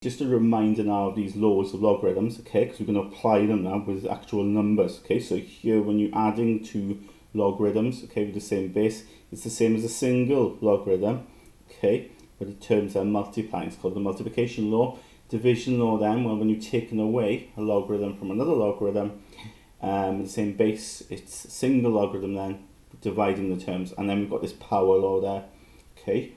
just a reminder now of these laws of logarithms, okay, because we're going to apply them now with actual numbers, okay. So here, when you're adding two logarithms, okay, with the same base, it's the same as a single logarithm, okay, but the terms are multiplying. It's called the multiplication law. Division law then, well, when you're taking away a logarithm from another logarithm, the same base, it's single logarithm then, dividing the terms. And then we've got this power law there, okay,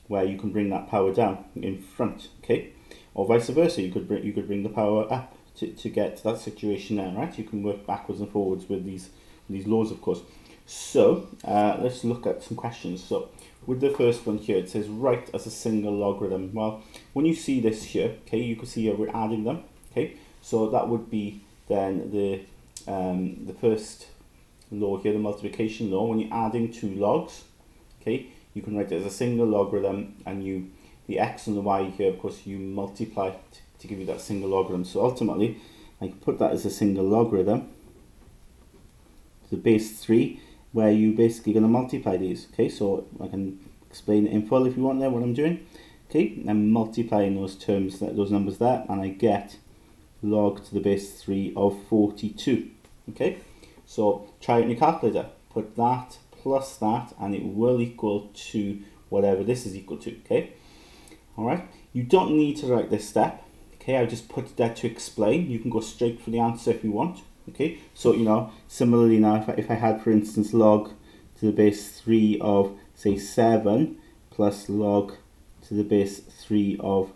where you can bring that power down in front, okay, or vice versa. You could bring the power up to get to that situation there, right? You can work backwards and forwards with these laws, of course. So let's look at some questions. So with the first one here, it says write as a single logarithm. Well, when you see this here, okay, you can see here we're adding them, okay. So that would be then the first law here, the multiplication law. When you're adding two logs, okay, you can write it as a single logarithm, and the x and the y here, of course, you multiply to give you that single logarithm. So ultimately, I can put that as a single logarithm to the base 3, where you're basically going to multiply these, okay. So I can explain it in full if you want there what I'm doing, okay. I'm multiplying those terms, those numbers there, and I get log to the base 3 of 42, okay. So try it in your calculator, put that plus that, and it will equal to whatever this is equal to, okay. All right, you don't need to write this step, okay. I just put it there to explain. You can go straight for the answer if you want, okay. So, you know, similarly now, if I had, for instance, log to the base 3 of, say, 7 plus log to the base 3 of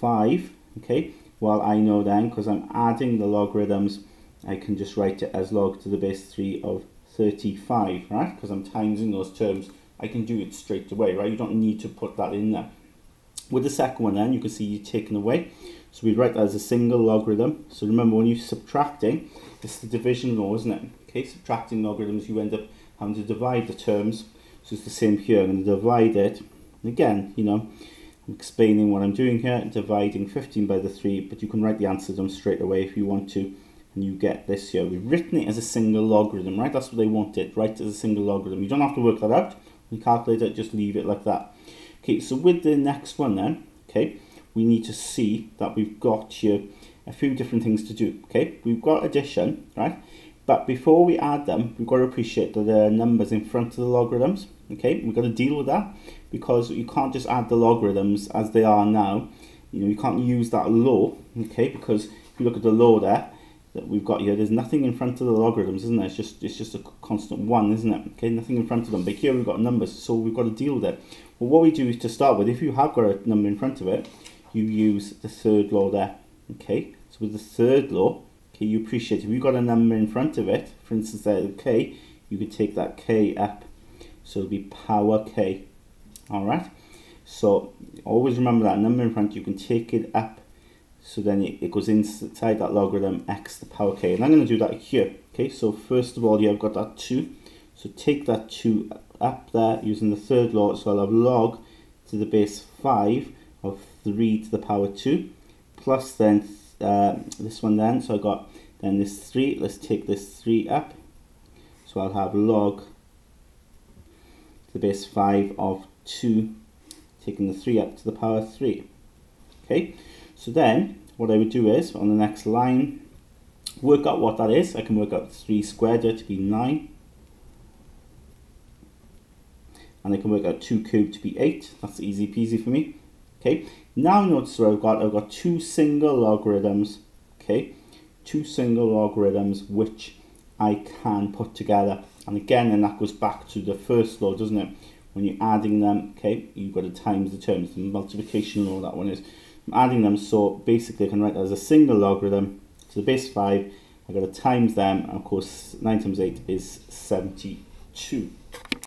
5, okay, well, I know then, because I'm adding the logarithms, I can just write it as log to the base 3 of 35, right? Because I'm timesing those terms, I can do it straight away, right? You don't need to put that in there. With the second one then, you can see you're taken away. So we write that as a single logarithm. So remember, when you're subtracting, it's the division law, isn't it? Okay, subtracting logarithms, you end up having to divide the terms. So it's the same here. I'm going to divide it. And again, you know, I'm explaining what I'm doing here, dividing 15 by the 3, but you can write the answer down straight away if you want to. And you get this here. We've written it as a single logarithm, right? That's what they wanted, write it as a single logarithm. You don't have to work that out. When you calculate it, just leave it like that. Okay, so with the next one then, okay, we need to see that we've got here a few different things to do, okay? We've got addition, right? But before we add them, we've got to appreciate that there are numbers in front of the logarithms, okay? We've got to deal with that, because you can't just add the logarithms as they are now. You know, you can't use that law, okay? Because if you look at the law there that we've got here, there's nothing in front of the logarithms, isn't there? It's just a constant 1, isn't it? Okay, nothing in front of them. But here we've got numbers, so we've got to deal with it. Well, what we do is, to start with, if you have got a number in front of it, you use the third law there, okay? So with the third law, okay, you appreciate if you've got a number in front of it, for instance there, k, you could take that k up, so it'll be power k, all right? So always remember that number in front, you can take it up, so then it goes inside that logarithm x to the power k, and I'm going to do that here, okay? So first of all, I've got that 2, so take that 2 up there using the third law, so I'll have log to the base 5 of 3 to the power 2, plus then this one then, so I got then this 3, let's take this 3 up, so I'll have log to the base 5 of 2, taking the 3 up to the power 3, okay? So then what I would do is, on the next line, work out what that is. I can work out 3 squared here to be 9, and I can work out 2 cubed to be 8. That's easy peasy for me. Okay, now notice what I've got 2 single logarithms, okay, 2 single logarithms which I can put together. And again, then that goes back to the first law, doesn't it? When you're adding them, okay, you've got to times the terms, the multiplication law, that one is. I'm adding them, so basically I can write that as a single logarithm to the base 5, I've got to times them, and of course 9 times 8 is 72.